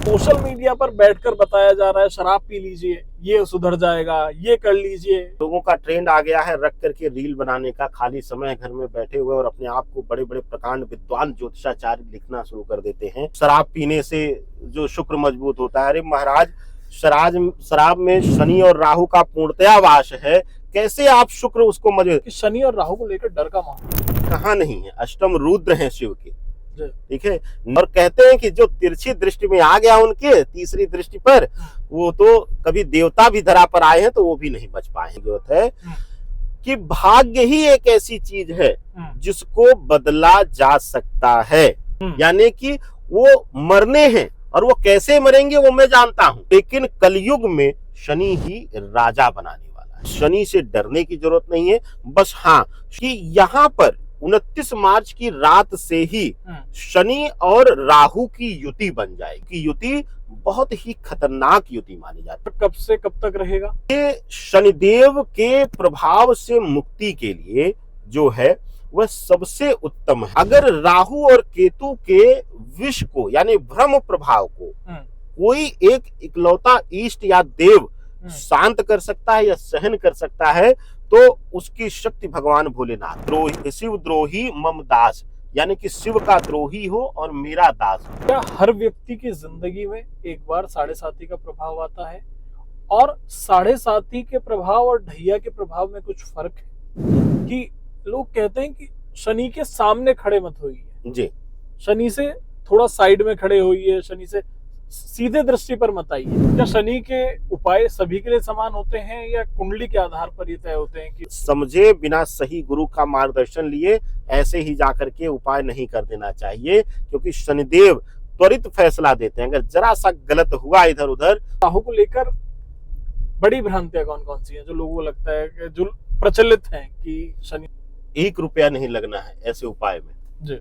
Social media पर बैठकर बताया जा रहा है शराब पी लीजिए, ये सुधर जाएगा, ये कर लीजिए। लोगों का ट्रेंड आ गया है रख करके रील बनाने का, खाली समय घर में बैठे हुए और अपने आप को बड़े बड़े प्रकांड विद्वान ज्योतिषाचार्य लिखना शुरू कर देते हैं। शराब पीने से जो शुक्र मजबूत होता है। अरे महाराज, शराब में शनि और राहु का पूर्णतया वास है, कैसे आप शुक्र उसको मजबूत। शनि और राहु को लेकर डर का माहौल कहाँ नहीं है, अष्टम रुद्र हैं शिव के, ठीक है। और कहते हैं कि जो तिरछी दृष्टि में आ गया उनके तीसरी दृष्टि पर, वो तो कभी देवता भी धरा पर आए हैं तो वो भी नहीं बच पाए। जरूरत है कि भाग्य ही एक ऐसी चीज है जिसको बदला जा सकता है। यानी कि वो मरने हैं और वो कैसे मरेंगे वो मैं जानता हूं, लेकिन कलयुग में शनि ही राजा बनाने वाला है। शनि से डरने की जरूरत नहीं है। बस हाँ कि यहाँ पर 29 मार्च की रात से ही शनि और राहु की युति बन जाएगी। युति बहुत ही खतरनाक युति मानी जाती है। कब से कब तक रहेगा? ये शनिदेव के प्रभाव से मुक्ति के लिए जो है वह सबसे उत्तम है। अगर राहु और केतु के विष को यानी भ्रम प्रभाव को कोई एक इकलौता इष्ट या देव शांत कर सकता है या सहन कर सकता है तो उसकी शक्ति भगवान भोलेनाथ। द्रोही शिव द्रोही मम दास, यानी कि शिव का द्रोही हो और मेरा दास हो। क्या हर व्यक्ति की जिंदगी में एक बार साढ़े साती का प्रभाव आता है? और साढ़े साती के प्रभाव और ढैया के प्रभाव में कुछ फर्क है? कि लोग कहते हैं कि शनि के सामने खड़े मत होइए जी, शनि से थोड़ा साइड में खड़े होइए, शनि से सीधे दृष्टि पर मत आइए। क्या शनि के उपाय सभी के लिए समान होते हैं या कुंडली के आधार पर ही तय होते हैं? कि समझे बिना सही गुरु का मार्गदर्शन लिए ऐसे ही जाकर के उपाय नहीं कर देना चाहिए, क्योंकि शनिदेव त्वरित फैसला देते हैं। अगर जरा सा गलत हुआ इधर उधर। राहु को लेकर बड़ी भ्रांतियां कौन कौन सी हैं जो लोगों को लगता है कि जो प्रचलित हैं कि शनि? 1 रुपया नहीं लगना है ऐसे उपाय में जी।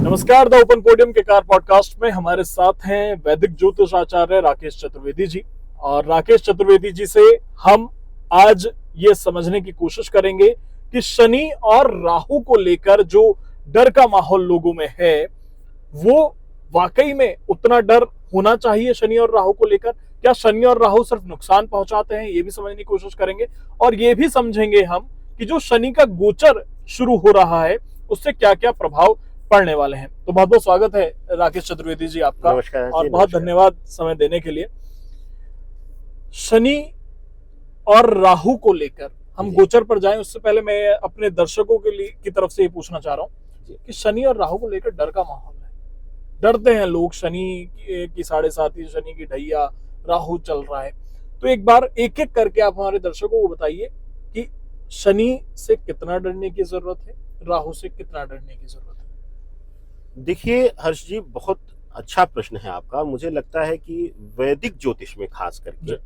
नमस्कार, द ओपन पोडियम के कार पॉडकास्ट में हमारे साथ हैं वैदिक ज्योतिष आचार्य राकेश चतुर्वेदी जी। और राकेश चतुर्वेदी जी से हम आज ये समझने की कोशिश करेंगे कि शनि और राहु को लेकर जो डर का माहौल लोगों में है वो वाकई में उतना डर होना चाहिए शनि और राहु को लेकर? क्या शनि और राहु सिर्फ नुकसान पहुंचाते हैं, ये भी समझने की कोशिश करेंगे। और ये भी समझेंगे हम कि जो शनि का गोचर शुरू हो रहा है उससे क्या क्या प्रभाव पढ़ने वाले हैं। तो बहुत बहुत स्वागत है राकेश चतुर्वेदी जी आपका। नमस्कार और बहुत धन्यवाद समय देने के लिए। शनि और राहु को लेकर हम गोचर पर जाएं उससे पहले मैं अपने दर्शकों के लिए की तरफ से ये पूछना चाह रहा हूं कि शनि और राहु को लेकर डर का माहौल है। डरते हैं लोग, शनि की साढ़े साती, शनि की ढैया, राहु चल रहा है। तो एक बार एक एक करके आप हमारे दर्शकों को बताइए कि शनि से कितना डरने की जरूरत है, राहु से कितना डरने की जरूरत है। देखिए हर्ष जी, बहुत अच्छा प्रश्न है आपका। मुझे लगता है कि वैदिक ज्योतिष में खास करके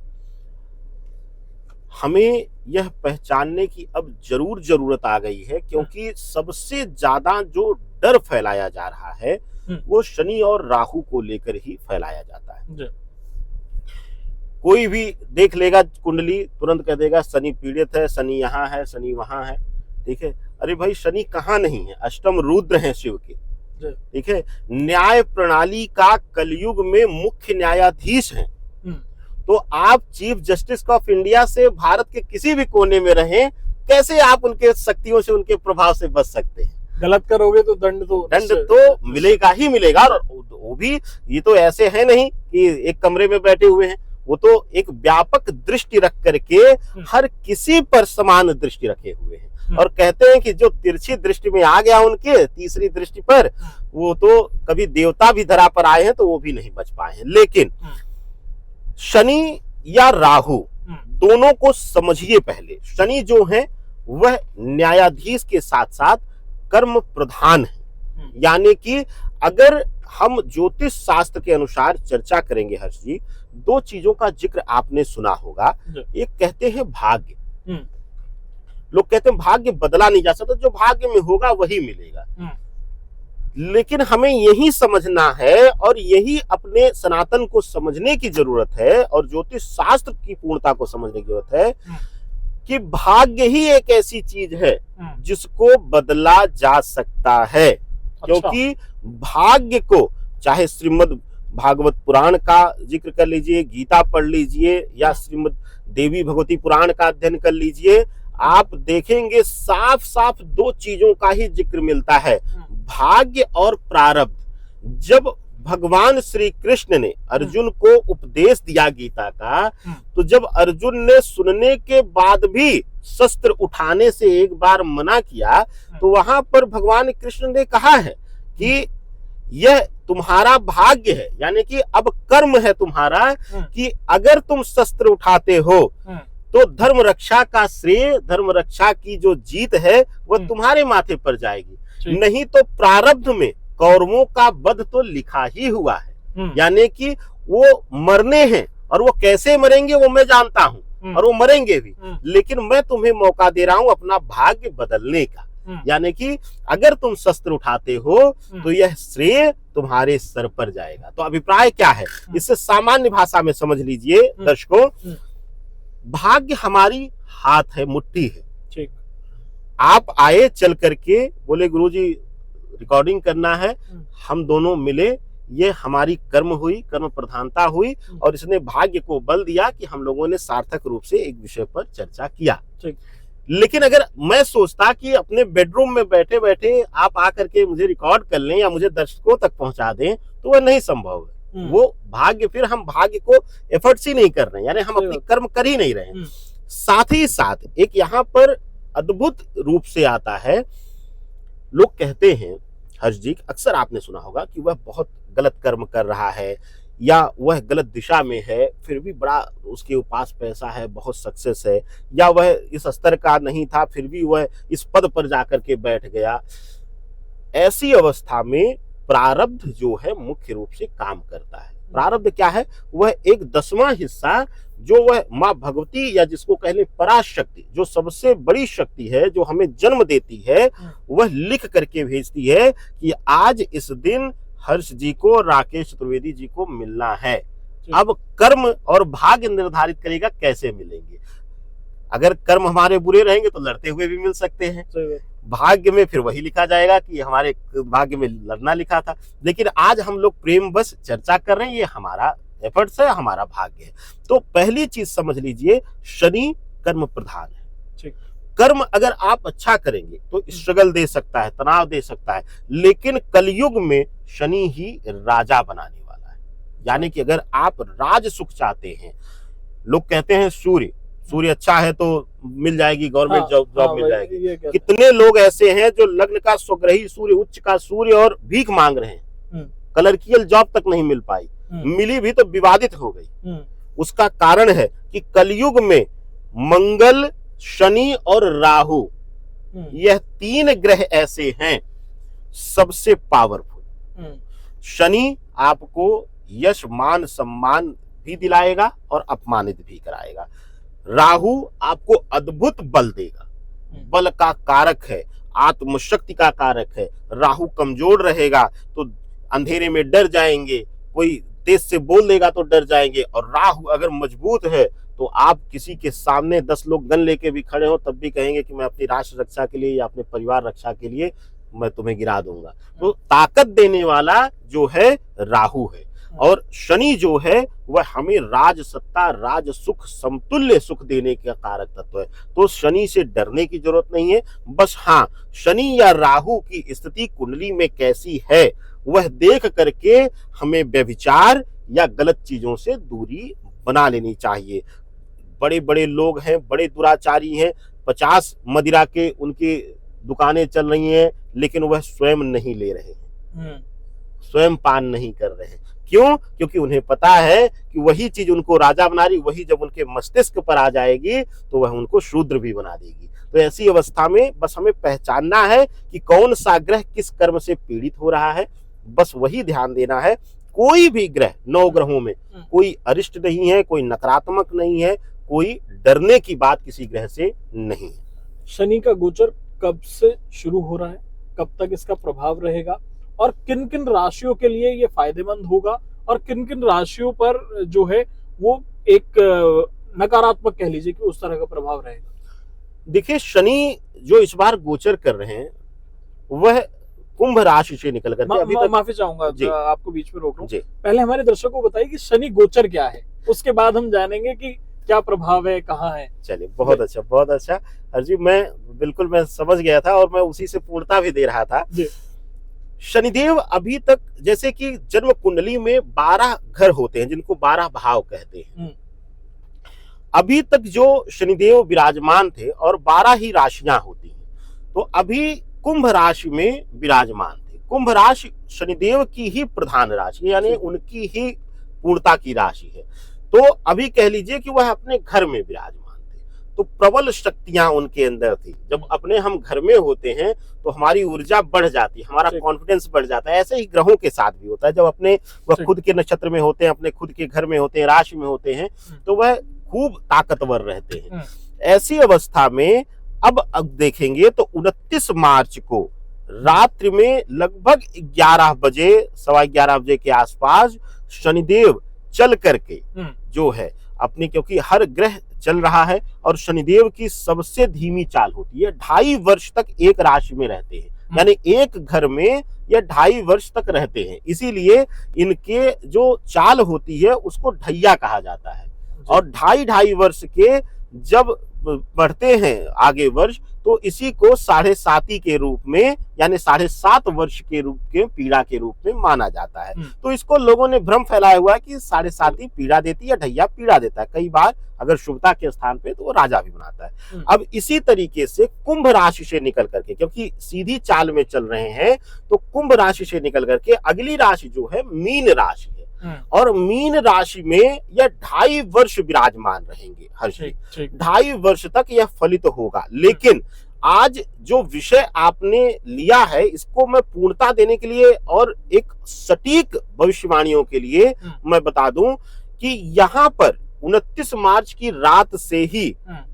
हमें यह पहचानने की अब जरूरत आ गई है, क्योंकि सबसे ज्यादा जो डर फैलाया जा रहा है वो शनि और राहु को लेकर ही फैलाया जाता है। कोई भी देख लेगा कुंडली, तुरंत कह देगा शनि पीड़ित है, शनि यहाँ है, शनि वहां है, ठीक है। अरे भाई, शनि कहाँ नहीं है, अष्टम रुद्र हैं शिव के, ठीक है। न्याय प्रणाली का कलयुग में मुख्य न्यायाधीश हैं। तो आप चीफ जस्टिस ऑफ इंडिया से भारत के किसी भी कोने में रहें, कैसे आप उनके शक्तियों से, उनके प्रभाव से बच सकते हैं? गलत करोगे तो दंड तो मिलेगा ही मिलेगा। और वो भी ये तो ऐसे है नहीं कि एक कमरे में बैठे हुए हैं, वो तो एक व्यापक दृष्टि रख करके हर किसी पर समान दृष्टि रखे हुए हैं। और कहते हैं कि जो तिरछी दृष्टि में आ गया उनके तीसरी दृष्टि पर, वो तो कभी देवता भी धरा पर आए हैं तो वो भी नहीं बच पाए हैं। लेकिन शनि या राहु दोनों को समझिए पहले। शनि जो है वह न्यायाधीश के साथ साथ कर्म प्रधान है। यानी कि अगर हम ज्योतिष शास्त्र के अनुसार चर्चा करेंगे हर्ष जी, 2 चीजों का जिक्र आपने सुना होगा। एक कहते हैं भाग्य। लोग कहते हैं भाग्य बदला नहीं जा सकता, जो भाग्य में होगा वही मिलेगा। लेकिन हमें यही समझना है और यही अपने सनातन को समझने की जरूरत है और ज्योतिष शास्त्र की पूर्णता को समझने की जरूरत है कि भाग्य ही एक ऐसी चीज है जिसको बदला जा सकता है। क्योंकि भाग्य को, चाहे श्रीमद् भागवत पुराण का जिक्र कर लीजिए, गीता पढ़ लीजिए, या श्रीमद् देवी भगवती पुराण का अध्ययन कर लीजिए, आप देखेंगे साफ साफ दो चीजों का ही जिक्र मिलता है, भाग्य और प्रारब्ध। जब भगवान श्री कृष्ण ने अर्जुन को उपदेश दिया गीता का, तो जब अर्जुन ने सुनने के बाद भी शस्त्र उठाने से एक बार मना किया, तो वहां पर भगवान कृष्ण ने कहा है कि यह तुम्हारा भाग्य है, यानी कि अब कर्म है तुम्हारा कि अगर तुम शस्त्र उठाते हो तो धर्म रक्षा का श्रेय, धर्म रक्षा की जो जीत है वह तुम्हारे माथे पर जाएगी, नहीं तो प्रारब्ध में कौरवों का वध तो लिखा ही हुआ है। यानी कि वो मरने हैं, और वो कैसे मरेंगे वो मैं जानता हूं, और वो मरेंगे भी, लेकिन मैं तुम्हें मौका दे रहा हूं अपना भाग्य बदलने का। यानी कि अगर तुम शस्त्र उठाते हो तो यह श्रेय तुम्हारे सर पर जाएगा। तो अभिप्राय क्या है, इससे सामान्य भाषा में समझ लीजिए दर्शकों, भाग्य हमारी हाथ है, मुट्ठी है। ठीक। आप आए चल करके, बोले गुरुजी रिकॉर्डिंग करना है, हम दोनों मिले, ये हमारी कर्म हुई, कर्म प्रधानता हुई, और इसने भाग्य को बल दिया कि हम लोगों ने सार्थक रूप से एक विषय पर चर्चा किया। ठीक। लेकिन अगर मैं सोचता कि अपने बेडरूम में बैठे बैठे आप आकर के मुझे रिकॉर्ड कर लें या मुझे दर्शकों तक पहुंचा दें, तो वह नहीं संभव है। वो भाग्य, फिर हम भाग्य को एफर्ट्स ही नहीं कर रहे हैं, यानी हम अपनी कर्म कर ही नहीं रहे हैं। साथ ही साथ एक यहाँ पर अद्भुत रूप से आता है, लोग कहते हैं हर्ष जी, अक्सर आपने सुना होगा कि वह बहुत गलत कर्म कर रहा है या वह गलत दिशा में है, फिर भी बड़ा उसके पास पैसा है, बहुत सक्सेस है, या वह इस स्तर का नहीं था फिर भी वह इस पद पर जाकर के बैठ गया। ऐसी अवस्था में प्रारब्ध जो है मुख्य रूप से काम करता है। प्रारब्ध क्या है, वह एक 10वां हिस्सा जो वह माँ भगवती, या जिसको कहले पराशक्ति, जो सबसे बड़ी शक्ति है, जो हमें जन्म देती है, वह लिख करके भेजती है कि आज इस दिन हर्ष जी को, राकेश चतुर्वेदी जी को मिलना है। अब कर्म और भाग्य निर्धारित करेगा कैसे मिलेंगे। अगर कर्म हमारे बुरे रहेंगे तो लड़ते हुए भी मिल सकते हैं, भाग्य में फिर वही लिखा जाएगा कि हमारे भाग्य में लड़ना लिखा था। लेकिन आज हम लोग प्रेम बस चर्चा कर रहे हैं, ये हमारा एफर्ट्स है, हमारा भाग्य है। तो पहली चीज समझ लीजिए, शनि कर्म प्रधान है। ठीक। कर्म अगर आप अच्छा करेंगे तो स्ट्रगल दे सकता है, तनाव दे सकता है, लेकिन कलयुग में शनि ही राजा बनाने वाला है। यानी कि अगर आप राज सुख चाहते हैं, लोग कहते हैं सूर्य अच्छा है तो मिल जाएगी गवर्नमेंट जॉब मिल जाएगी। कितने लोग ऐसे हैं जो लग्न का स्वग्रही सूर्य, उच्च का सूर्य, और भीख मांग रहे हैं, कलर्कियल जॉब तक नहीं मिल पाई, मिली भी तो विवादित हो गई। उसका कारण है कि कलयुग में मंगल, शनि और राहु, यह 3 ग्रह ऐसे हैं सबसे पावरफुल। शनि आपको यश मान सम्मान भी दिलाएगा और अपमानित भी कराएगा। राहु आपको अद्भुत बल देगा, बल का कारक है, आत्मशक्ति का कारक है। राहु कमजोर रहेगा तो अंधेरे में डर जाएंगे, कोई तेज से बोल देगा तो डर जाएंगे। और राहु अगर मजबूत है तो आप किसी के सामने 10 लोग गन लेके भी खड़े हो तब भी कहेंगे कि मैं अपनी राष्ट्र रक्षा के लिए या अपने परिवार रक्षा के लिए मैं तुम्हें गिरा दूंगा। तो ताकत देने वाला जो है राहु है, और शनि जो है वह हमें राज सत्ता, राज सुख, समतुल्य सुख देने का कारक तत्व है। तो शनि से डरने की जरूरत नहीं है। बस हाँ, शनि या राहु की स्थिति कुंडली में कैसी है वह देख करके हमें व्यभिचार या गलत चीजों से दूरी बना लेनी चाहिए। बड़े बड़े लोग हैं, बड़े दुराचारी हैं, 50 मदिरा के उनकी दुकानें चल रही हैं, लेकिन वह स्वयं नहीं ले रहे हैं, स्वयं पान नहीं कर रहे हैं। क्यों? क्योंकि उन्हें पता है कि वही चीज उनको राजा बना रही, वही जब उनके मस्तिष्क पर आ जाएगी तो वह उनको शूद्र भी बना देगी। तो ऐसी अवस्था में बस हमें पहचानना है कि कौन सा ग्रह किस कर्म से पीड़ित हो रहा है, बस वही ध्यान देना है। कोई भी ग्रह 9 ग्रहों में कोई अरिष्ट नहीं है, कोई नकारात्मक नहीं है, कोई डरने की बात किसी ग्रह से नहीं है। शनि का गोचर कब से शुरू हो रहा है, कब तक इसका प्रभाव रहेगा, और किन किन राशियों के लिए ये फायदेमंद होगा, और किन किन राशियों पर जो है वो एक नकारात्मक कह लीजिए कि उस तरह का प्रभाव रहेगा? देखिए, शनि जो इस बार गोचर कर रहे हैं वह कुंभ राशि से निकल करके अभी तक। माफी चाहूंगा जी। आपको बीच में रोक रहा हूं। जी पहले हमारे दर्शकों को बताइए कि शनि गोचर क्या है, उसके बाद हम जानेंगे कि क्या प्रभाव है, कहाँ है। चलिए, बहुत अच्छा, बहुत अच्छा हर जी। मैं बिल्कुल मैं समझ गया था और मैं उसी से पूर्णता भी दे रहा था। जी। शनिदेव अभी तक, जैसे कि जन्म कुंडली में 12 घर होते हैं जिनको 12 भाव कहते हैं, अभी तक जो शनिदेव विराजमान थे और 12 ही राशियां होती हैं, तो अभी कुंभ राशि में विराजमान थे। कुंभ राशि शनिदेव की ही प्रधान राशि, यानी उनकी ही पूर्णता की राशि है। तो अभी कह लीजिए कि वह अपने घर में विराजमान थे, तो प्रबल शक्तियां उनके अंदर थी। जब अपने हम घर में होते हैं तो हमारी ऊर्जा बढ़ जाती है, हमारा कॉन्फिडेंस बढ़ जाता है। ऐसे ही ग्रहों के साथ भी होता है, जब अपने वह खुद के नक्षत्र में होते हैं, अपने खुद के घर में होते हैं, राशि में होते हैं, तो वह खूब ताकतवर रहते हैं। ऐसी अवस्था में अब देखेंगे तो 29 मार्च को रात्रि में लगभग 11 बजे, 11:15 बजे के आसपास शनिदेव चल करके जो है अपनी, क्योंकि हर ग्रह चल रहा है और शनिदेव की सबसे धीमी चाल होती है, 2.5 वर्ष तक एक राशि में रहते हैं, यानी एक घर में यह 2.5 वर्ष तक रहते हैं। इसीलिए इनके जो चाल होती है उसको ढैया कहा जाता है। और 2.5 वर्ष के जब बढ़ते हैं आगे वर्ष, तो इसी को 7.5 के रूप में, यानी 7.5 वर्ष के रूप के पीड़ा के रूप में माना जाता है। तो इसको लोगों ने भ्रम फैलाया हुआ है कि 7.5 पीड़ा देती है, ढैया पीड़ा देता है। कई बार अगर शुभता के स्थान पे तो वो राजा भी बनाता है। अब इसी तरीके से कुंभ राशि से निकल करके, क्योंकि सीधी चाल में चल रहे हैं, तो कुंभ राशि से निकल करके अगली राशि जो है मीन राशि है, और मीन राशि में यह 2.5 वर्ष विराजमान रहेंगे। हर 2.5 वर्ष तक यह फलित होगा। लेकिन आज जो विषय आपने लिया है, इसको मैं पूर्णता देने के लिए और एक सटीक भविष्यवाणियों के लिए मैं बता दूं कि यहाँ पर 29 मार्च की रात से ही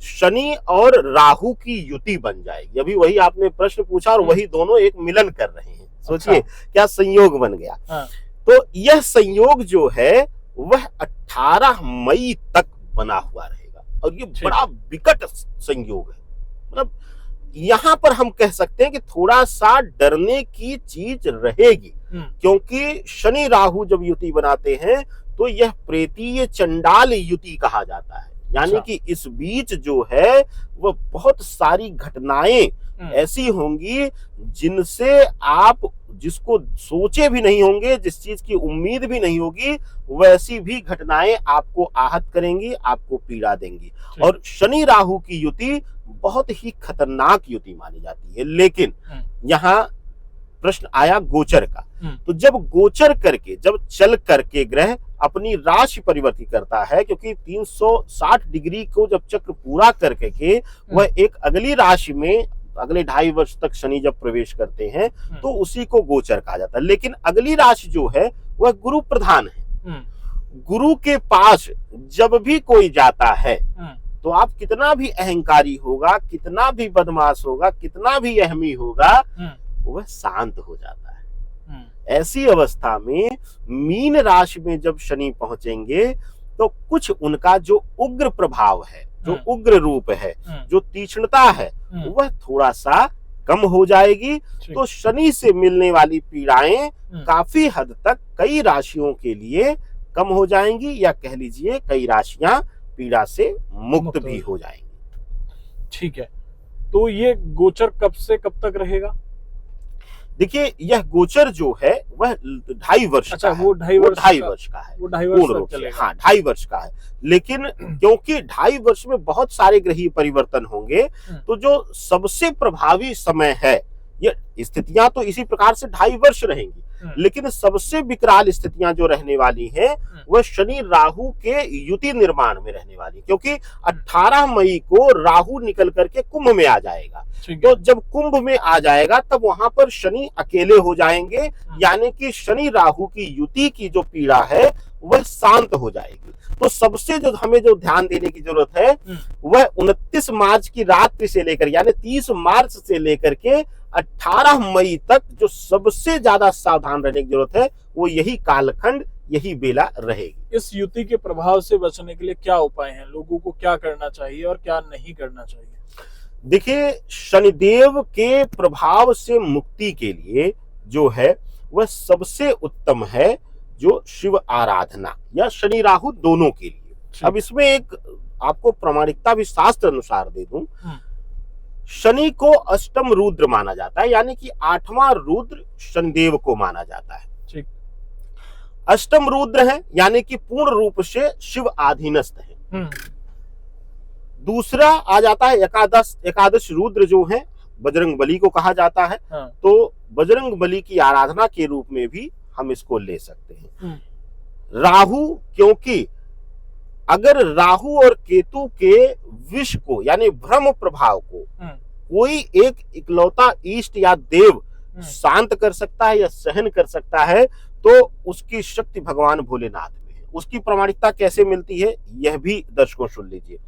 शनि और राहु की युति बन जाएगी। अभी वही आपने प्रश्न पूछा और वही दोनों एक मिलन कर रहे हैं। सोचिए क्या संयोग बन गया। तो यह संयोग जो है वह 18 मई तक बना हुआ रहेगा, और ये बड़ा विकट संयोग है। मतलब यहाँ पर हम कह सकते हैं कि थोड़ा सा डरने की चीज रहेगी, क्योंकि शनि राहु जब युति बनाते हैं तो यह प्रेतीय चंडाल युति कहा जाता है। यानी कि इस बीच जो है वह बहुत सारी घटनाएं ऐसी होंगी जिनसे आप, जिसको सोचे भी नहीं होंगे, जिस चीज की उम्मीद भी नहीं होगी, वैसी भी घटनाएं आपको आहत करेंगी, आपको पीड़ा देंगी। और शनि राहु की युति बहुत ही खतरनाक युति मानी जाती है। लेकिन यहाँ प्रश्न आया गोचर का। तो जब गोचर करके, जब चल करके ग्रह अपनी राशि परिवर्तित करता है, क्योंकि 360 डिग्री को जब चक्र पूरा करके के वह एक अगली राशि में अगले 2.5 वर्ष तक शनि जब प्रवेश करते हैं, तो उसी को गोचर कहा जाता है। लेकिन अगली राशि जो है वह गुरु प्रधान है। गुरु के पास जब भी कोई जाता है तो आप कितना भी अहंकारी होगा, कितना भी बदमाश होगा, कितना भी अहमी होगा, वह शांत हो जाता है। ऐसी अवस्था में मीन राशि में जब शनि पहुंचेंगे तो कुछ उनका जो उग्र प्रभाव है, जो उग्र रूप है, जो तीक्ष्णता है, वह थोड़ा सा कम हो जाएगी। तो शनि से मिलने वाली पीड़ाएं काफी हद तक कई राशियों के लिए कम हो जाएंगी, या कह लीजिए कई राशियां पीड़ा से मुक्त भी हो जाएंगी। ठीक है, तो ये गोचर कब से कब तक रहेगा? देखिए, यह गोचर जो है वह 2.5 वर्ष का है। वो 2.5 वर्ष का है, वो 2.5 वर्ष तक चलेगा। हाँ, 2.5 वर्ष का है। लेकिन क्योंकि 2.5 वर्ष में बहुत सारे ग्रहीय परिवर्तन होंगे, तो जो सबसे प्रभावी समय है, ये स्थितियां तो इसी प्रकार से 2.5 वर्ष रहेंगी, लेकिन सबसे विकराल स्थितियां जो रहने वाली हैं वह शनि राहु के युति निर्माण में रहने वाली, क्योंकि 18 मई को राहु निकल करके कुंभ में आ जाएगा। तो जब कुंभ में आ जाएगा तब वहां पर शनि अकेले हो जाएंगे, यानी कि शनि राहु की युति की जो पीड़ा है वह शांत हो जाएगी। तो सबसे जो हमें जो ध्यान देने की जरूरत है वह 29 मार्च की रात से लेकर, यानी 30 मार्च से लेकर के 18 मई तक जो सबसे ज्यादा सावधान रहने की जरूरत है, वो यही कालखंड, यही बेला रहेगी। इस युति के प्रभाव से बचने के लिए क्या उपाय हैं? लोगों को क्या करना चाहिए और क्या नहीं करना चाहिए? देखिए, शनिदेव के प्रभाव से मुक्ति के लिए जो है वह सबसे उत्तम है, जो शिव आराधना या शनि राहु दोनों के लिए। अब इसमें एक आपको प्रामाणिकता भी शास्त्र अनुसार दे दूं, शनि को अष्टम रुद्र माना जाता है, यानी कि 8वां रुद्र शनिदेव को माना जाता है। ठीक। अष्टम रुद्र है, यानी कि पूर्ण रूप से शिव अधीनस्थ है। दूसरा आ जाता है एकादश रुद्र, जो है बजरंग बली को कहा जाता है। तो बजरंग बली की आराधना के रूप में भी हम इसको ले सकते हैं। राहु, क्योंकि अगर राहु और केतु के विष को यानी भ्रम प्रभाव को कोई एक इकलौता इष्ट या देव शांत कर सकता है या सहन कर सकता है, तो उसकी शक्ति भगवान भोलेनाथ में है। उसकी प्रामाणिकता कैसे मिलती है, यह भी दर्शकों सुन लीजिए।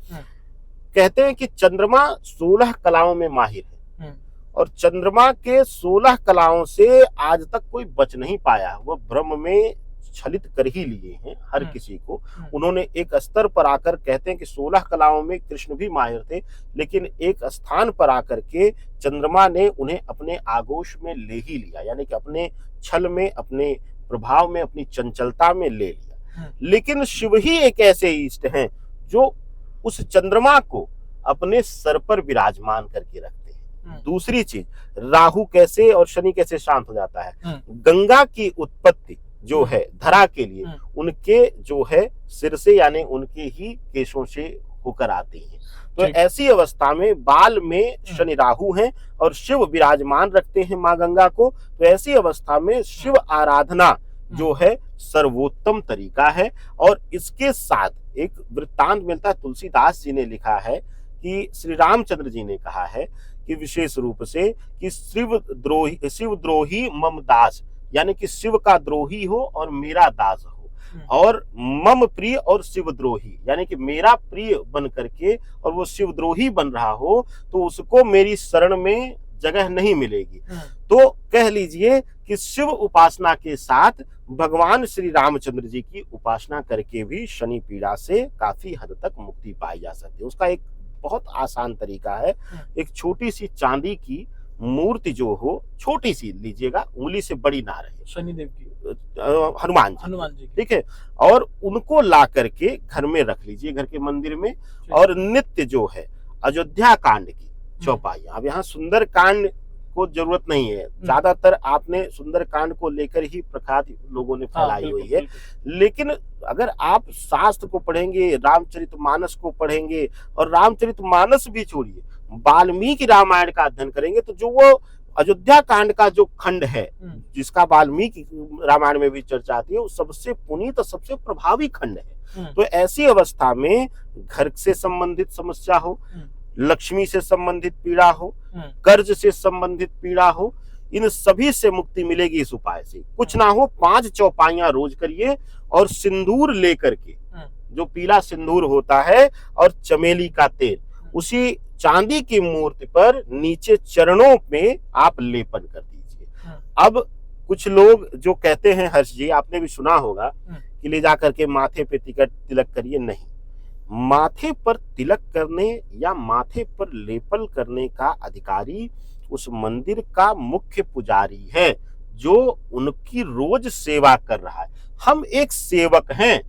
कहते हैं कि चंद्रमा 16 कलाओं में माहिर है, और चंद्रमा के 16 कलाओं से आज तक कोई बच नहीं पाया। वह भ्रम में छलित कर ही लिए हैं हर किसी को। उन्होंने एक स्तर पर आकर, कहते हैं कि 16 कलाओं में कृष्ण भी माहिर थे, लेकिन एक स्थान पर आकर के चंद्रमा ने उन्हें अपने आगोश में ले ही लिया, यानी कि अपने छल में, अपने प्रभाव में, अपनी चंचलता में ले लिया। लेकिन शिव ही एक ऐसे इष्ट हैं जो उस चंद्रमा को अपने सर पर विराजमान करके रखते हैं। दूसरी चीज, राहु कैसे और शनि कैसे शांत हो जाता है, गंगा की उत्पत्ति जो है धरा के लिए उनके जो है सिर से, यानी उनके ही केशों से होकर आती है। तो ऐसी अवस्था में बाल में शनि राहु हैं और शिव विराजमान रखते हैं माँ गंगा को। तो ऐसी अवस्था में शिव आराधना जो है सर्वोत्तम तरीका है। और इसके साथ एक वृत्तांत मिलता है, तुलसीदास जी ने लिखा है कि श्री रामचंद्र जी ने कहा है कि विशेष रूप से कि शिव द्रोही मम दास, यानी कि शिव का द्रोही हो और मेरा दास हो, और मम प्रिय और शिव द्रोही, यानी कि मेरा प्रिय बन करके और वो शिव द्रोही बन रहा हो, तो उसको मेरी शरण में जगह नहीं मिलेगी। तो कह लीजिए कि शिव उपासना के साथ भगवान श्री रामचंद्र जी की उपासना करके भी शनि पीड़ा से काफी हद तक मुक्ति पाई जा सकती है। उसका एक बहुत आसान तरीका है, एक छोटी सी चांदी की मूर्ति जो हो, छोटी सी लीजिएगा, उंगली से बड़ी ना रहे, शनिदेव की, हनुमान जी, ठीक है, और उनको ला करके घर में रख लीजिए, घर के मंदिर में। और नित्य जो है अयोध्या कांड की चौपाई, अब यहाँ सुंदर कांड को जरूरत नहीं है, ज्यादातर आपने सुंदर कांड को लेकर ही प्रख्यात लोगों ने फैलाई हुई है। लेकिन अगर आप शास्त्र को पढ़ेंगे, रामचरितमानस को पढ़ेंगे, और रामचरितमानस भी छोड़िए, वाल्मीकि रामायण का अध्ययन करेंगे, तो जो वो अयोध्या कांड का जो खंड है, जिसका वाल्मीकि रामायण में भी चर्चा आती है, वो सबसे पुनीत और सबसे प्रभावी खंड है। तो ऐसी अवस्था में घर से संबंधित समस्या हो, लक्ष्मी से संबंधित पीड़ा हो, कर्ज से संबंधित पीड़ा हो, इन सभी से मुक्ति मिलेगी इस उपाय से। कुछ ना हो 5 चौपाइयां रोज करिए, और सिंदूर लेकर के, जो पीला सिंदूर होता है, और चमेली का तेल, उसी चांदी की मूर्ति पर नीचे चरणों में आप लेपन कर दीजिए। अब कुछ लोग जो कहते हैं, हर्ष जी आपने भी सुना होगा कि ले जाकर के माथे पे तिलक करिए। नहीं, माथे पर तिलक करने या माथे पर लेपन करने का अधिकारी उस मंदिर का मुख्य पुजारी है, जो उनकी रोज सेवा कर रहा है। हम एक सेवक हैं,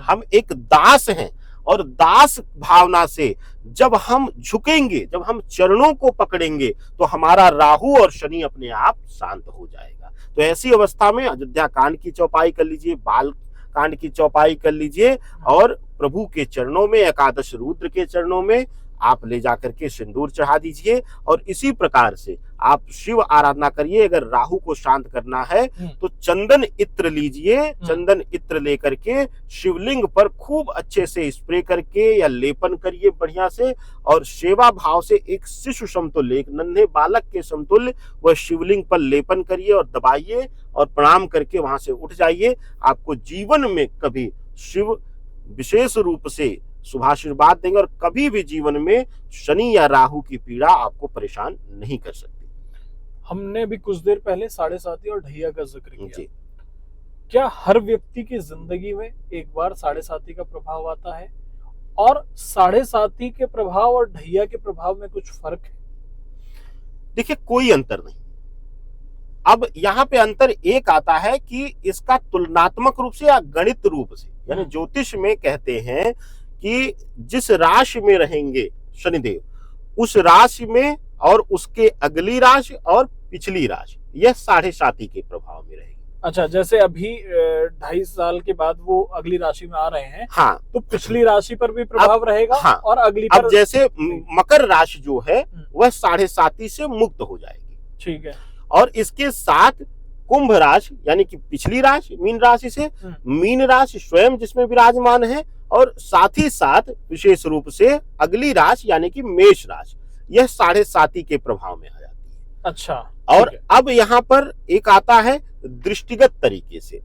हम एक दास हैं, और दास भावना से जब हम झुकेंगे, जब हम चरणों को पकड़ेंगे, तो हमारा राहु और शनि अपने आप शांत हो जाएगा। तो ऐसी अवस्था में अयोध्या कांड की चौपाई कर लीजिए, बाल कांड की चौपाई कर लीजिए, और प्रभु के चरणों में, एकादश रुद्र के चरणों में आप ले जाकर के सिंदूर चढ़ा दीजिए। और इसी प्रकार से आप शिव आराधना करिए। अगर राहु को शांत करना है तो चंदन इत्र लीजिए, चंदन इत्र लेकर के शिवलिंग पर खूब अच्छे से स्प्रे करके या लेपन करिए बढ़िया से, और सेवा भाव से एक शिशु समतुल्य, एक नन्हे बालक के समतुल्य वह शिवलिंग पर लेपन करिए और दबाइए, और प्रणाम करके वहां से उठ जाइए। आपको जीवन में कभी शिव विशेष रूप से शुभाशीर्वाद देंगे, और कभी भी जीवन में शनि या राहु की पीड़ा आपको परेशान नहीं कर सकती। हमने भी कुछ देर पहले 7.5 और ढैया का जिक्र किया। क्या हर व्यक्ति की जिंदगी में एक बार 7.5 का प्रभाव आता है, और 7.5 के प्रभाव और ढैया के प्रभाव में कुछ फर्क है? देखिए, कोई अंतर नहीं। अब यहाँ पे अंतर एक आता है कि इसका तुलनात्मक रूप से या गणित रूप से, यानी ज्योतिष में कहते हैं कि जिस राशि में रहेंगे शनिदेव उस राशि में और उसके अगली राशि और पिछली राशि यह 7.5 के प्रभाव में रहेगी। अच्छा, जैसे अभी 2.5 साल के बाद वो अगली राशि में आ रहे हैं, हाँ, तो पिछली राशि पर भी प्रभाव रहेगा। हाँ, और अगली पर अब जैसे मकर राशि जो है वह 7.5 से मुक्त हो जाएगी। ठीक है। और इसके साथ कुंभ राशि यानी कि पिछली राशि मीन राशि से मीन राशि स्वयं जिसमें विराजमान है, और साथ ही साथ विशेष रूप से अगली राशि यानी कि मेष राशि यह 7.5 के प्रभाव में आ जाती है। अच्छा, और अब यहाँ पर एक आता है दृष्टिगत तरीके से,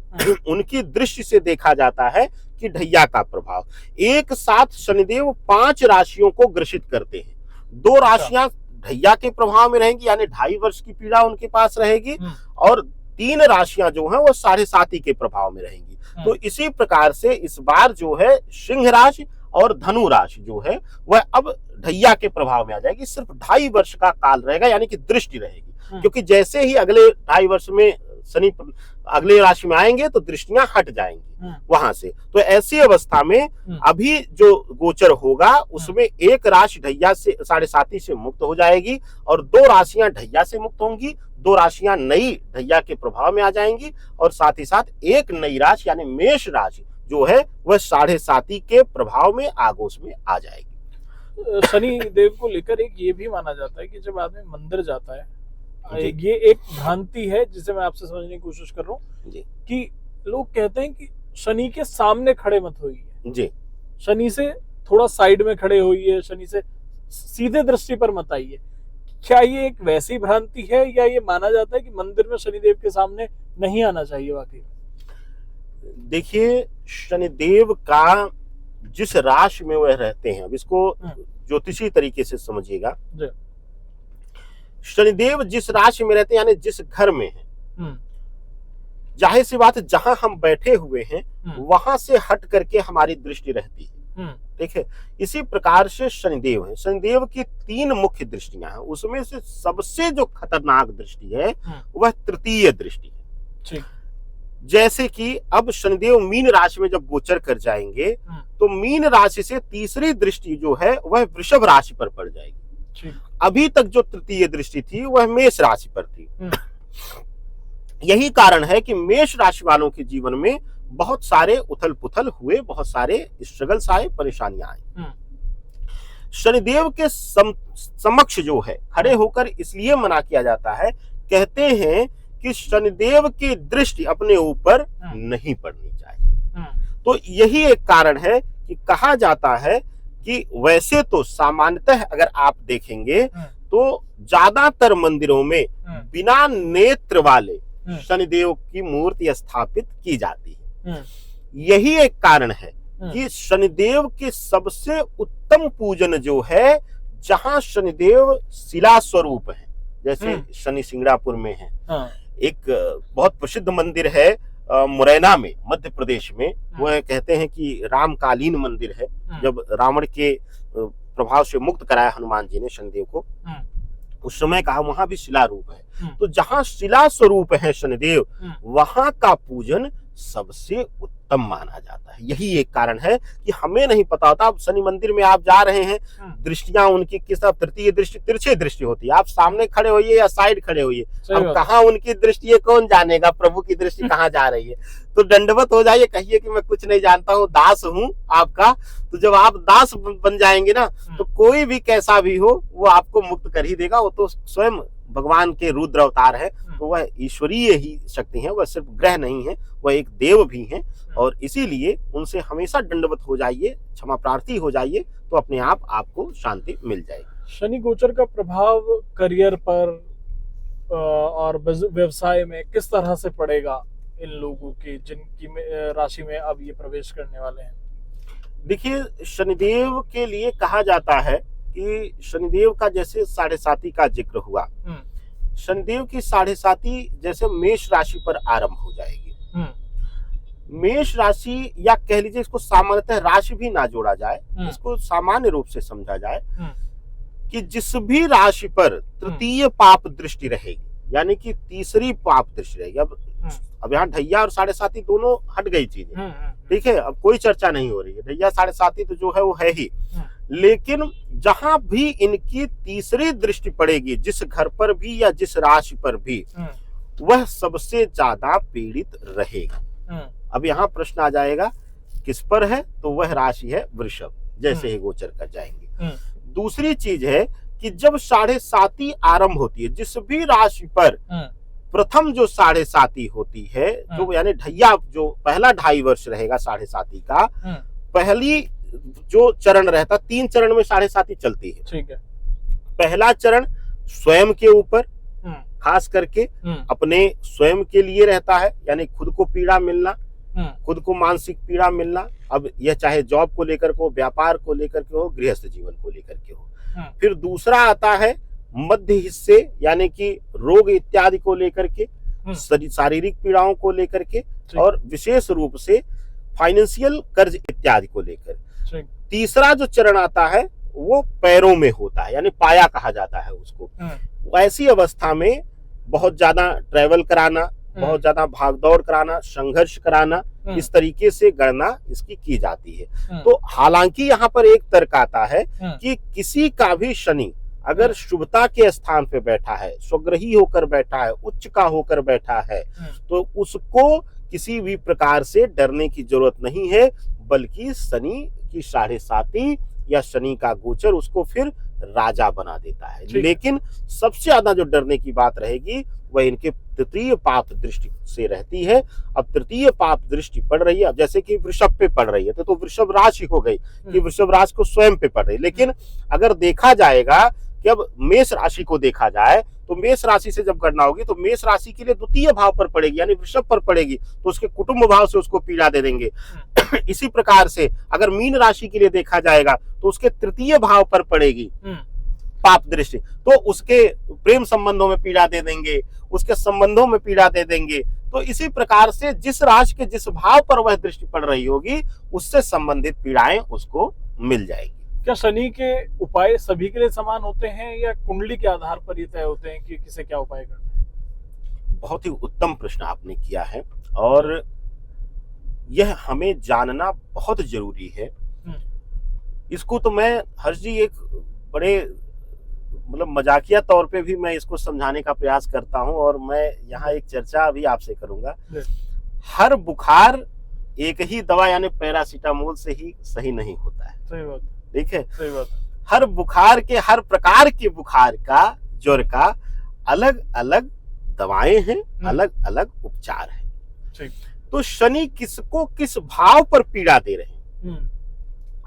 उनकी दृष्टि से देखा जाता है कि ढैया का प्रभाव एक साथ शनिदेव 5 राशियों को ग्रसित करते हैं। 2 राशियां ढैया के प्रभाव में रहेंगी यानी 2.5 वर्ष की पीड़ा उनके पास रहेगी, और 3 राशियां जो हैं वो 7.5 के प्रभाव में रहेंगी। तो इसी प्रकार से इस बार जो है सिंह राशि और धनु राशि जो है वह अब ढैया के प्रभाव में आ जाएगी। सिर्फ 2.5 वर्ष का काल रहेगा यानी कि दृष्टि रहेगी, क्योंकि जैसे ही अगले 2.5 वर्ष में शनि अगले राशि में आएंगे तो दृष्टियां हट जाएंगी वहां से। तो ऐसी अवस्था में अभी जो गोचर होगा उसमें एक राशि ढैया से 7.5 से मुक्त हो जाएगी और 2 राशियां ढैया से मुक्त होंगी, 2 राशियां नई ढैया के प्रभाव में आ जाएंगी, और साथ ही साथ एक नई राशि यानी मेष राशि जो है वह 7.5 के प्रभाव में आगोश में आ जाएगी। शनि देव को लेकर एक ये भी माना जाता है कि जब आदमी मंदिर जाता है, ये एक भ्रांति है जिसे मैं आपसे समझने की कोशिश कर रहा हूँ कि लोग कहते हैं कि शनि के सामने खड़े मत होइए जी, शनि से थोड़ा साइड में खड़े होइए, शनि से सीधे दृष्टि पर मत आइए। क्या ये एक वैसी भ्रांति है या ये माना जाता है कि मंदिर में शनिदेव के सामने नहीं आना चाहिए? वाकई देखिए, शनिदेव का जिस राशि में वह रहते हैं, अब इसको ज्योतिषी तरीके से समझिएगा। शनिदेव जिस राशि में रहते हैं यानी जिस घर में है, जाहिर सी बात है जहां हम बैठे हुए हैं वहां से हट करके हमारी दृष्टि रहती है। ठीक है, इसी प्रकार से शनिदेव है। शनिदेव की 3 मुख्य दृष्टियां हैं, उसमें से सबसे जो खतरनाक दृष्टि है वह तृतीय दृष्टि है। जैसे कि अब शनिदेव मीन राशि में जब गोचर कर जाएंगे तो मीन राशि से तीसरी दृष्टि जो है वह वृषभ राशि पर पड़ जाएगी। अभी तक जो तृतीय दृष्टि थी वह मेष राशि पर थी। यही कारण है कि मेष राशि वालों के जीवन में बहुत सारे उथल पुथल हुए, बहुत सारे स्ट्रगल्स आए, परेशानियां आई। शनिदेव के समक्ष जो है खड़े होकर इसलिए मना किया जाता है, कहते हैं कि शनिदेव की दृष्टि अपने ऊपर नहीं पड़नी चाहिए। तो यही एक कारण है कि कहा जाता है कि वैसे तो सामान्यतः अगर आप देखेंगे तो ज्यादातर मंदिरों में बिना नेत्र वाले शनिदेव की मूर्ति स्थापित की जाती है। यही एक कारण है कि शनिदेव के सबसे उत्तम पूजन जो है, जहां शनिदेव शिला स्वरूप है, जैसे शनि सिंगड़ापुर में है, एक बहुत प्रसिद्ध मंदिर है मुरैना में मध्य प्रदेश में, वह कहते हैं कि रामकालीन मंदिर है। जब रावण के प्रभाव से मुक्त कराया हनुमान जी ने शनिदेव को, उस समय कहा वहां भी शिला रूप है। तो जहां शिला स्वरूप है शनिदेव, वहां का पूजन सबसे उत्तम माना जाता है। यही एक कारण है कि हमें नहीं पता होता। अब शनि मंदिर में आप जा रहे हैं, दृष्टियां उनकी किस तरह, तृतीय दृष्टि तिरछे दृष्टि होती है, आप सामने खड़े होइए या साइड खड़े होइए, अब कहाँ उनकी दृष्टि है कौन जानेगा, प्रभु की दृष्टि कहाँ जा रही है। तो दंडवत हो जाइए, कहिए कि मैं कुछ नहीं जानता हूँ, दास हूँ आपका। तो जब आप दास बन जाएंगे ना, तो कोई भी कैसा भी हो वो आपको मुक्त कर ही देगा। वो तो स्वयं भगवान के रुद्र अवतार है, तो वह ईश्वरीय ही शक्ति है, वह सिर्फ ग्रह नहीं है, वह एक देव भी हैं। और इसीलिए उनसे हमेशा दंडवत हो जाइए, क्षमा प्रार्थी हो जाइए, तो अपने आप आपको शांति मिल जाएगी। शनि गोचर का प्रभाव करियर पर और व्यवसाय में किस तरह से पड़ेगा इन लोगों के जिनकी राशि में अब ये प्रवेश करने वाले हैं? देखिए, शनिदेव के लिए कहा जाता है कि शनिदेव का जैसे 7.5 का जिक्र हुआ, शनिदेव की 7.5 जैसे मेष राशि पर आरंभ हो जाएगी। मेष राशि, या कह लीजिए इसको सामान्यतः राशि भी ना जोड़ा जाए, इसको सामान्य रूप से समझा जाए कि जिस भी राशि पर तृतीय पाप दृष्टि रहेगी, यानी कि तीसरी पाप दृष्टि रहेगी। अब यहाँ ढैया और साढ़े साती दोनों हट गई चीजें, ठीक है, अब कोई चर्चा नहीं हो रही है, ढैया साढ़े साती तो जो है वो है ही। लेकिन जहां भी इनकी तीसरी दृष्टि पड़ेगी, जिस घर पर भी या जिस राशि पर भी, वह सबसे ज्यादा पीड़ित रहेगी। अब यहाँ प्रश्न आ जाएगा किस पर है, तो वह राशि है वृषभ, जैसे ही गोचर कर जाएंगे। दूसरी चीज है कि जब साढ़े साती आरंभ होती है, जिस भी राशि पर प्रथम जो साढ़े साती होती है, जो यानी ढैया जो पहला 2.5 वर्ष रहेगा साढ़े साती का, पहली जो चरण रहता, 3 चरण में साढ़े साती चलती है। ठीक है। पहला चरण स्वयं के ऊपर, खास करके अपने स्वयं के लिए रहता है, यानी खुद को पीड़ा मिलना, खुद को मानसिक पीड़ा मिलना। अब यह चाहे जॉब को लेकर के हो, व्यापार को लेकर के हो, गृहस्थ जीवन को लेकर के हो। फिर दूसरा आता है मध्य हिस्से, यानी कि रोग इत्यादि को लेकर के, शारीरिक पीड़ाओं को लेकर के, और विशेष रूप से फाइनेंशियल कर्ज इत्यादि को लेकर। तीसरा जो चरण आता है वो पैरों में होता है, यानी पाया कहा जाता है उसको। ऐसी अवस्था में बहुत ज्यादा ट्रैवल कराना, बहुत ज्यादा भागदौड़ कराना, संघर्ष कराना, इस तरीके से गणना इसकी की जाती है। तो हालांकि यहाँ पर एक तर्क आता है कि किसी का भी शनि अगर शुभता के स्थान पे बैठा है, स्वग्रही होकर बैठा है, उच्च का होकर बैठा है, तो उसको किसी भी प्रकार से डरने की जरूरत नहीं है, बल्कि शनि की साढ़े साती या शनि का गोचर उसको फिर राजा बना देता है। लेकिन सबसे ज्यादा जो डरने की बात रहेगी वह इनके तृतीय पाप दृष्टि से रहती है। अब तृतीय पाप दृष्टि पड़ रही है, अब जैसे कि वृषभ पे पड़ रही है, तो वृषभ राशि हो गई कि वृषभ राशि को स्वयं पे पड़ रही है। लेकिन अगर देखा जाएगा कि अब मेष राशि को देखा जाए, तो मेष राशि से जब गणना होगी तो मेष राशि के लिए द्वितीय भाव पर पड़ेगी, यानी वृषभ पर पड़ेगी, तो उसके कुटुंब भाव से उसको पीड़ा दे देंगे। इसी प्रकार से अगर मीन राशि के लिए देखा जाएगा तो उसके तृतीय भाव पर पड़ेगी पाप दृष्टि, तो उसके प्रेम संबंधों में पीड़ा दे देंगे, उसके संबंधों में पीड़ा दे देंगे। तो इसी प्रकार से जिस राशि के जिस भाव पर वह दृष्टि पड़ रही होगी, उससे संबंधित पीड़ाएं उसको मिल जाएगी। क्या शनि के उपाय सभी के लिए समान होते हैं या कुंडली के आधार पर ये तय होते हैं कि किसे क्या उपाय करना है? बहुत ही उत्तम प्रश्न आपने किया है, और यह हमें जानना बहुत जरूरी है। इसको तो मैं हर्ष जी एक बड़े मतलब मजाकिया तौर पे भी मैं इसको समझाने का प्रयास करता हूं, और मैं यहाँ एक चर्चा अभी आपसे करूंगा। हर बुखार एक ही दवा यानी पैरासीटामोल से ही सही नहीं होता है। सही बात, ठीक है। सही बात। हर बुखार के, हर प्रकार के बुखार का, ज्वर का अलग अलग दवाएं हैं, अलग अलग उपचार हैं। तो शनि किसको किस भाव पर पीड़ा दे रहे हैं?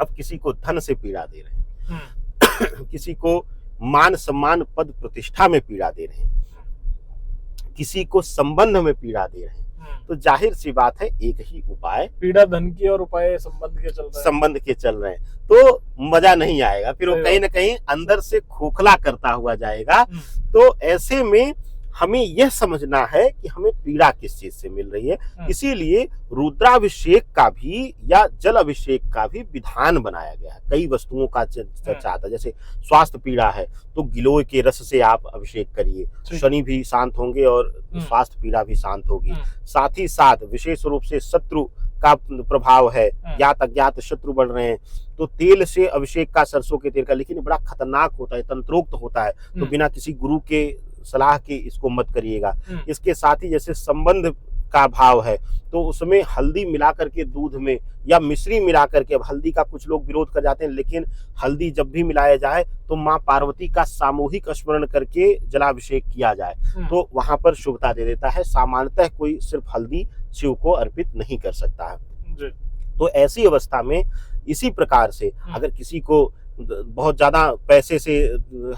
अब किसी को धन से पीड़ा दे रहे हैं, किसी को मान सम्मान पद प्रतिष्ठा में पीड़ा दे रहे हैं, किसी को संबंध में पीड़ा दे रहे हैं। तो जाहिर सी बात है एक ही उपाय, पीड़ा धन की और उपाय संबंध के चल रहे हैं, संबंध के चल रहे हैं, तो मजा नहीं आएगा, फिर वो कहीं ना कहीं अंदर से खोखला करता हुआ जाएगा। तो ऐसे में हमें यह समझना है कि हमें पीड़ा किस चीज से मिल रही है। इसीलिए रुद्राभिषेक का भी या जल अभिषेक का भी विधान बनाया गया है। कई वस्तुओं का चर्चा आता है, जैसे स्वास्थ्य पीड़ा है तो गिलोय के रस से आप अभिषेक करिए, शनि भी शांत होंगे और स्वास्थ्य पीड़ा भी शांत होगी। साथ ही साथ विशेष रूप से शत्रु का प्रभाव है, ज्ञात अज्ञात शत्रु बढ़ रहे हैं, तो तेल से अभिषेक का, सरसों के तेल का, लेकिन बड़ा खतरनाक होता है, तंत्रोक्त होता है, तो बिना किसी गुरु के सलाह के इसको मत करिएगा। इसके साथ ही जैसे संबंध का भाव है तो उसमें हल्दी मिला करके दूध में या मिश्री मिला करके, अब हल्दी का कुछ लोग विरोध कर जाते हैं, लेकिन हल्दी जब भी मिलाया जाए तो माँ पार्वती का सामूहिक स्मरण करके जलाभिषेक किया जाए तो वहां पर शुभता दे देता है। सामान्यतः कोई सिर्फ हल्दी शिव को अर्पित नहीं कर सकता है। तो ऐसी अवस्था में इसी प्रकार से अगर किसी को बहुत ज्यादा पैसे से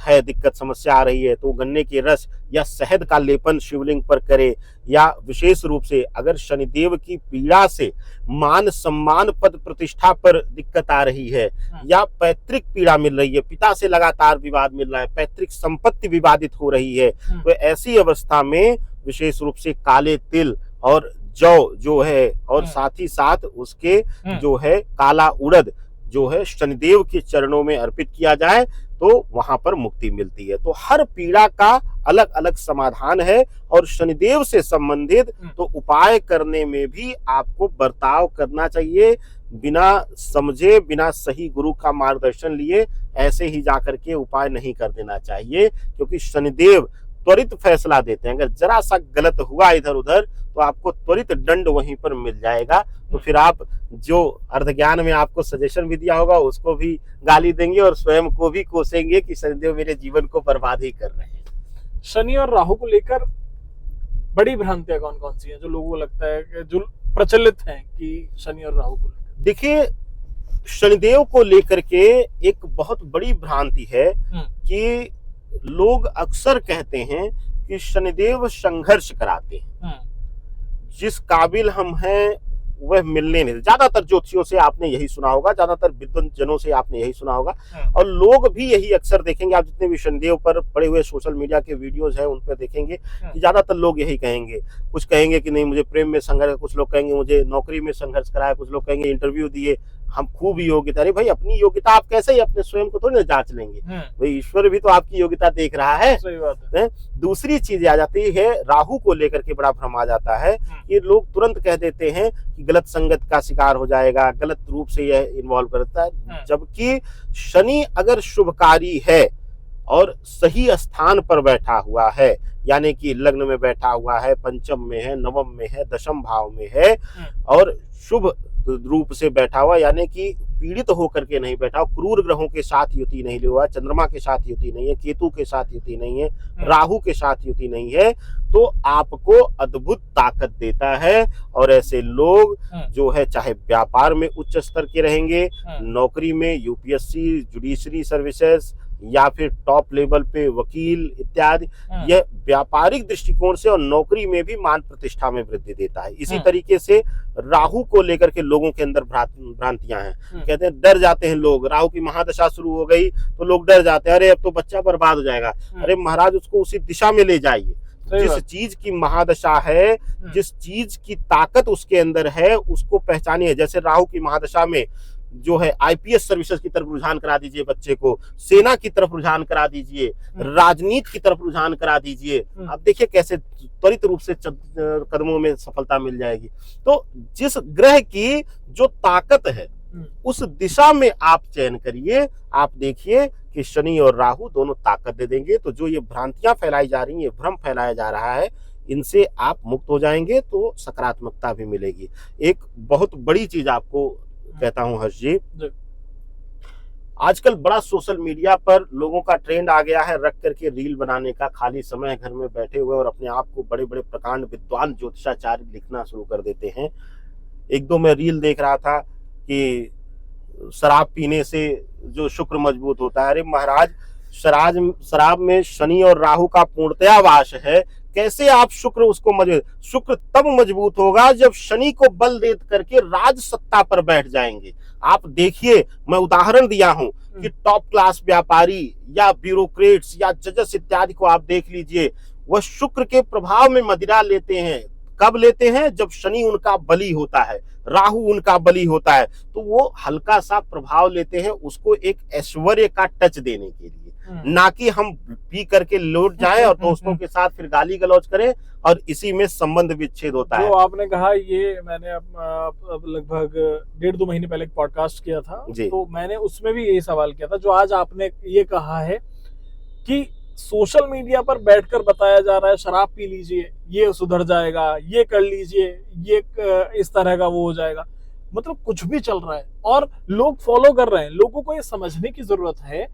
है दिक्कत, समस्या आ रही है, तो गन्ने के रस या शहद का लेपन शिवलिंग पर करे, या विशेष रूप से अगर शनिदेव की पीड़ा से मान सम्मान पद प्रतिष्ठा पर दिक्कत आ रही है, या पैतृक पीड़ा मिल रही है, पिता से लगातार विवाद मिल रहा है, पैतृक संपत्ति विवादित हो रही है, तो ऐसी अवस्था में विशेष रूप से काले तिल और जौ जो है, और साथ ही साथ उसके जो है काला उड़द जो है शनिदेव के चरणों में अर्पित किया जाए तो वहां पर मुक्ति मिलती है। तो हर पीड़ा का अलग अलग समाधान है और शनिदेव से संबंधित तो उपाय करने में भी आपको बर्ताव करना चाहिए। बिना समझे, बिना सही गुरु का मार्गदर्शन लिए ऐसे ही जाकर के उपाय नहीं कर देना चाहिए, क्योंकि शनिदेव त्वरित फैसला देते हैं। अगर जरा सा गलत हुआ इधर उधर तो आपको त्वरित दंड वहीं पर मिल जाएगा। तो फिर आप जो अर्ध ज्ञान में आपको सजेशन भी दिया होगा उसको भी गाली देंगे और स्वयं को भी कोसेंगे कि शनिदेव मेरे जीवन को बर्बाद ही कर रहे हैं। शनि और राहु को लेकर बड़ी भ्रांतियां कौन कौन सी हैं जो लोगों को लगता है कि जो प्रचलित हैं कि शनि और राहु को लेकर? देखिए, शनिदेव को लेकर के एक बहुत बड़ी भ्रांति है कि लोग अक्सर कहते हैं कि शनिदेव संघर्ष कराते हैं, जिस काबिल हम हैं वह मिलने नहीं। ज्यादातर ज्योतिषियों से आपने यही सुना होगा, ज्यादातर विद्वान जनों से आपने यही सुना होगा, और लोग भी यही अक्सर देखेंगे। आप जितने भी शनिदेव पर पड़े हुए सोशल मीडिया के वीडियोस हैं उन पर देखेंगे कि ज्यादातर लोग यही कहेंगे। कुछ कहेंगे कि नहीं मुझे प्रेम में संघर्ष, कुछ लोग कहेंगे मुझे नौकरी में संघर्ष कराया, कुछ लोग कहेंगे इंटरव्यू दिए हम खूब योग्यता। अरे भाई, अपनी योग्यता आप कैसे ही अपने स्वयं को थोड़ी ना जांच लेंगे, भाई ईश्वर भी तो आपकी योग्यता देख रहा है। सही बात है। दूसरी चीज आ जाती है, राहु को लेकर के बड़ा भ्रम आ जाता है कि लोग तुरंत कह देते हैं कि गलत संगत का शिकार हो जाएगा, गलत रूप से यह इन्वॉल्व करता है। जबकि शनि अगर शुभकारी है और सही स्थान पर बैठा हुआ है, यानी कि लग्न में बैठा हुआ है, पंचम में है, नवम में है, दशम भाव में है और शुभ रूप से बैठा हुआ, यानी कि पीड़ित होकर के नहीं बैठा, क्रूर ग्रहों के साथ युति नहीं हुआ, चंद्रमा के साथ युति नहीं है, केतु के साथ युति नहीं है, राहु के साथ युति नहीं है, तो आपको अद्भुत ताकत देता है। और ऐसे लोग जो है चाहे व्यापार में उच्च स्तर के रहेंगे, नौकरी में यूपीएससी, जुडिशरी सर्विसेज या फिर टॉप लेवल पे वकील इत्यादि, यह व्यापारिक दृष्टिकोण से और नौकरी में भी मान प्रतिष्ठा में वृद्धि देता है। इसी तरीके से राहु को लेकर के लोगों के अंदर भ्रांतियां हैं। कहते हैं, डर जाते हैं लोग, राहु की महादशा शुरू हो गई तो लोग डर जाते हैं, अरे अब तो बच्चा बर्बाद हो जाएगा। अरे महाराज, उसको उसी दिशा में ले जाइए। जिस चीज की महादशा है, जिस चीज की ताकत उसके अंदर है, उसको पहचानिए। जैसे राहु की महादशा में जो है आईपीएस सर्विसेज की तरफ रुझान करा दीजिए बच्चे को, सेना की तरफ रुझान करा दीजिए, राजनीति की तरफ रुझान करा दीजिए। अब देखिए कैसे त्वरित रूप से कदमों में सफलता मिल जाएगी। तो जिस ग्रह की जो ताकत है उस दिशा में आप चयन करिए। आप देखिए कि शनि और राहु दोनों ताकत दे देंगे। तो जो ये भ्रांतियां फैलाई जा रही हैं, ये भ्रम फैलाया जा रहा है, इनसे आप मुक्त हो जाएंगे तो सकारात्मकता भी मिलेगी। एक बहुत बड़ी चीज आपको कहता हूं हर्ष जी, आजकल बड़ा सोशल मीडिया पर लोगों का ट्रेंड आ गया है रख करके रील बनाने का। खाली समय घर में बैठे हुए और अपने आप को बड़े बड़े प्रकांड विद्वान ज्योतिषाचार्य लिखना शुरू कर देते हैं। एक दो मैं रील देख रहा था कि शराब पीने से जो शुक्र मजबूत होता है। अरे महाराज, शराब में शनि और राहु का पूर्णतया वास है, कैसे आप शुक्र उसको मजबूत? शुक्र तब मजबूत होगा जब शनि को बल दे करके राज सत्ता पर बैठ जाएंगे। आप देखिए, मैं उदाहरण दिया हूं कि टॉप क्लास व्यापारी या ब्यूरोक्रेट्स या जजेस इत्यादि को आप देख लीजिए, वह शुक्र के प्रभाव में मदिरा लेते हैं। कब लेते हैं? जब शनि उनका बली होता है, राहु उनका बली होता है, तो वो हल्का सा प्रभाव लेते हैं उसको एक ऐश्वर्य का टच देने के लिए, ना कि हम पी करके लौट जाएं और दोस्तों के साथ फिर गाली गलौज करें और इसी में संबंध विच्छेद होता है। जो आपने कहा, ये मैंने अब लगभग 1.5-2 महीने पहले एक पॉडकास्ट किया था, तो मैंने उसमें भी यही सवाल किया था जो आज आपने ये कहा है कि सोशल मीडिया पर बैठकर बताया जा रहा है शराब पी लीजिए ये सुधर जाएगा, ये कर लीजिए ये इस तरह का वो हो जाएगा। मतलब कुछ भी चल रहा है और लोग फॉलो कर रहे हैं। लोगों को ये समझने की जरूरत है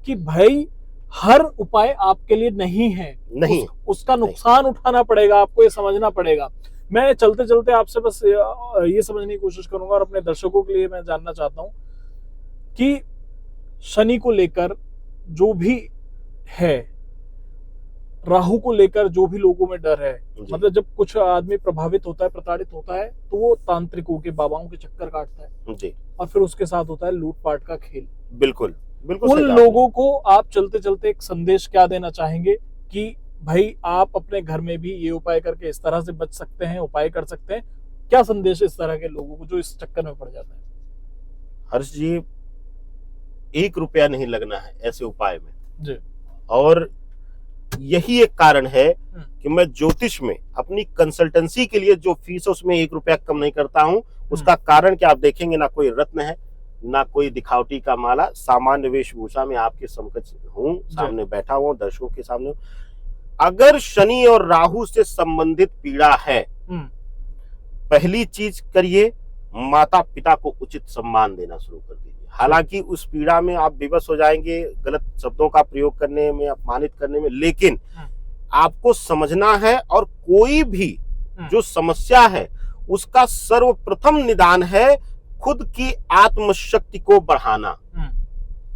कि भाई हर उपाय आपके लिए नहीं है, नहीं उसका नुकसान उठाना पड़ेगा, आपको ये समझना पड़ेगा। मैं चलते चलते आपसे बस ये समझने की कोशिश करूंगा और अपने दर्शकों के लिए मैं जानना चाहता हूं कि शनि को लेकर जो भी है, राहु को लेकर जो भी लोगों में डर है, मतलब जब कुछ आदमी प्रभावित होता है, प्रताड़ित होता है, तो वो तांत्रिकों के, बाबाओं के चक्कर काटता है जी, और फिर उसके साथ होता है लूटपाट का खेल। बिल्कुल बिल्कुल। उन लोगों को आप चलते चलते एक संदेश क्या देना चाहेंगे कि भाई आप अपने घर में भी ये उपाय करके इस तरह से बच सकते हैं, उपाय कर सकते हैं? क्या संदेश इस तरह के लोगों को जो इस चक्कर में पड़ जाता है? हर्ष जी, 1 रुपया नहीं लगना है ऐसे उपाय में जी। और यही एक कारण है कि मैं ज्योतिष में अपनी कंसल्टेंसी के लिए जो फीस है उसमें 1 रुपया कम नहीं करता हूं। उसका कारण कि आप देखेंगे ना कोई रत्न है, ना कोई दिखावटी का माला, सामान्य वेशभूषा में आपके समकक्ष हूं, सामने बैठा हुआ दर्शकों के सामने। अगर शनि और राहु से संबंधित पीड़ा है, पहली चीज करिए, माता पिता को उचित सम्मान देना शुरू कर दीजिए। हालांकि उस पीड़ा में आप विवश हो जाएंगे गलत शब्दों का प्रयोग करने में, अपमानित करने में, लेकिन आपको समझना है और कोई भी जो समस्या है उसका सर्वप्रथम निदान है खुद की आत्मशक्ति को बढ़ाना,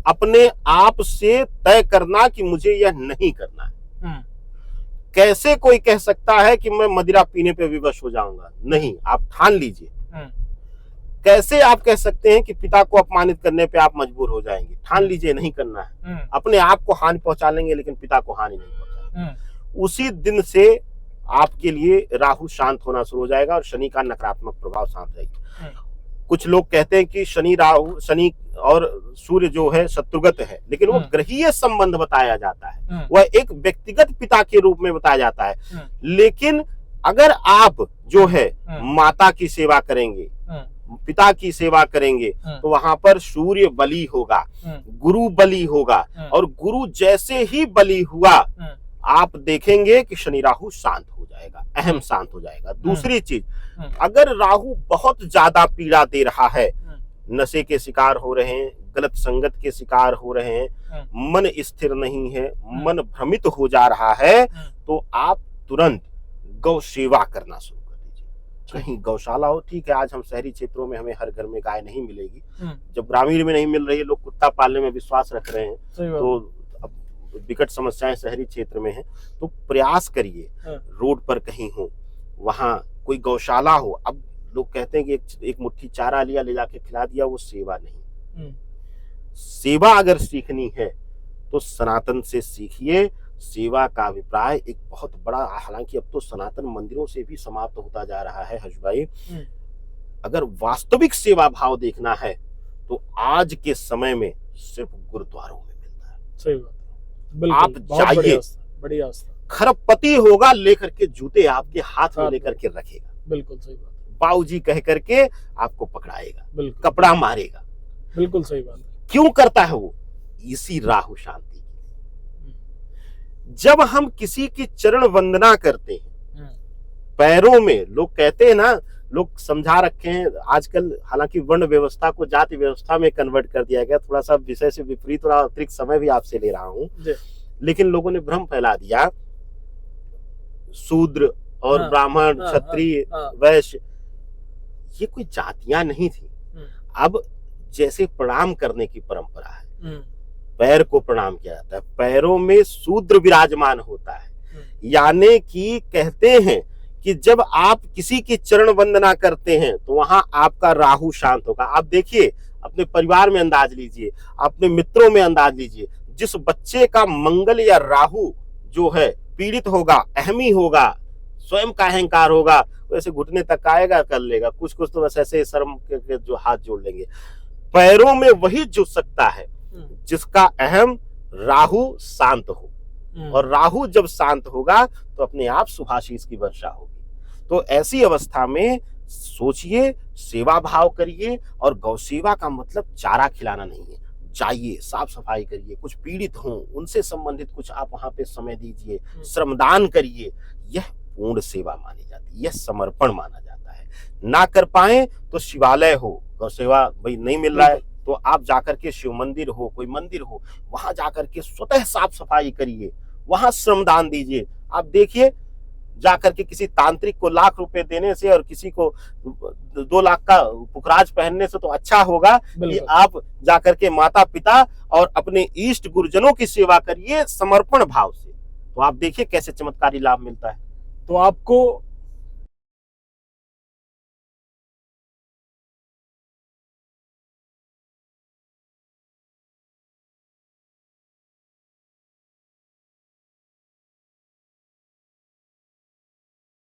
अपने आप से तय करना कि मुझे यह नहीं करना है। कैसे कोई कह सकता है कि मैं मदिरा पीने पे विवश हो जाऊंगा? नहीं, आप ठान लीजिए। कैसे आप कह सकते हैं कि पिता को अपमानित करने पे आप मजबूर हो जाएंगे? ठान लीजिए नहीं करना है। अपने आप को हानि पहुंचा लेंगे लेकिन पिता को हानि नहीं पहुंचाएंगे। उसी दिन से आपके लिए राहु शांत होना शुरू हो जाएगा और शनि का नकारात्मक प्रभाव शांत रहेगा। कुछ लोग कहते हैं कि शनि और सूर्य जो है शत्रुगत है, लेकिन वो ग्रहीय संबंध बताया जाता है, वह एक व्यक्तिगत पिता के रूप में बताया जाता है। लेकिन अगर आप जो है माता की सेवा करेंगे, पिता की सेवा करेंगे, तो वहां पर सूर्य बलि होगा, गुरु बलि होगा, और गुरु जैसे ही बलि हुआ आप देखेंगे कि शनि राहु शांत हो जाएगा, अहम शांत हो जाएगा। दूसरी चीज, अगर राहु बहुत ज्यादा पीड़ा दे रहा है, नशे के शिकार हो रहे हैं, गलत संगत के शिकार हो रहे हैं, मन स्थिर नहीं है, मन भ्रमित हो जा रहा है, तो आप तुरंत गौ सेवा करना शुरू कर दीजिए। कहीं गौशाला हो, ठीक है, आज हम शहरी क्षेत्रों में हमें हर घर में गाय नहीं मिलेगी, जब ग्रामीण में नहीं मिल रही है, लोग कुत्ता पालने में विश्वास रख रहे हैं, तो अब विकट समस्याएं शहरी क्षेत्र में है, तो प्रयास करिए रोड पर कहीं हो, वहां कोई गौशाला हो। अब लोग कहते हैं कि एक मुट्ठी चारा लिया, ले जाके खिला दिया, वो सेवा नहीं। सेवा अगर सीखनी है तो सनातन से सीखिए। सेवा का अभिप्राय एक बहुत बड़ा, हालांकि अब तो सनातन मंदिरों से भी समाप्त होता जा रहा है हर्ष भाई। अगर वास्तविक सेवा भाव देखना है तो आज के समय में सिर्फ गुरुद्वारों में मिलता है। सही बात, आप जाइए, बढ़िया, खरबपति होगा लेकर के जूते आपके हाथ में लेकर के रखेगा, बिल्कुल सही बात, बाबूजी कह करके आपको पकड़ाएगा, कपड़ा मारेगा। बिल्कुल सही बात। क्यों करता है वो? इसी राहु शांति। जब हम किसी की चरण वंदना करते हैं, पैरों में, लोग कहते हैं ना, लोग समझा रखे हैं आजकल, हालांकि वर्ण व्यवस्था को जाति व्यवस्था में कन्वर्ट कर दिया गया, थोड़ा सा विषय से विपरीत और अतिरिक्त समय भी आपसे ले रहा हूं, लेकिन लोगों ने भ्रम फैला दिया, शूद्र और ब्राह्मण, क्षत्रिय, वैश्य, ये कोई जातियां नहीं थी। अब जैसे प्रणाम करने की परंपरा है, पैर को प्रणाम किया जाता है, पैरों में शूद्र विराजमान होता है, यानी कि कहते हैं कि जब आप किसी की चरण वंदना करते हैं तो वहां आपका राहु शांत होगा। आप देखिए, अपने परिवार में अंदाज लीजिए, अपने मित्रों में अंदाज लीजिए, जिस बच्चे का मंगल या राहु जो है पीड़ित होगा, अहमी होगा, स्वयं का अहंकार होगा, वैसे घुटने तक आएगा, कर लेगा, कुछ कुछ तो बस ऐसे शर्म के जो हाथ जोड़ लेंगे। पैरों में वही जुट सकता है जिसका अहम राहु शांत हो, और राहु जब शांत होगा तो अपने आप शुभाशीष की वर्षा होगी। तो ऐसी अवस्था में सोचिए, सेवा भाव करिए, और गौ सेवा का मतलब चारा खिलाना नहीं है। जाइए, साफ सफाई करिए, कुछ पीड़ित हों उनसे संबंधित कुछ आप वहां पे समय दीजिए, श्रमदान करिए, यह पूर्ण सेवा मानी जाती है, यह समर्पण माना जाता है। ना कर पाए तो शिवालय हो, गौ सेवा भाई नहीं मिल रहा है तो आप जाकर के शिव मंदिर हो, कोई मंदिर हो, वहां जाकर के स्वतः साफ सफाई करिए, वहां श्रमदान दीजिए। आप देखिए, जाकर के किसी तांत्रिक को लाख रुपए देने से और किसी को 2 लाख का पुखराज पहनने से तो अच्छा होगा कि आप जाकर के माता पिता और अपने इष्ट गुरुजनों की सेवा करिए समर्पण भाव से। तो आप देखिए कैसे चमत्कारी लाभ मिलता है। तो आपको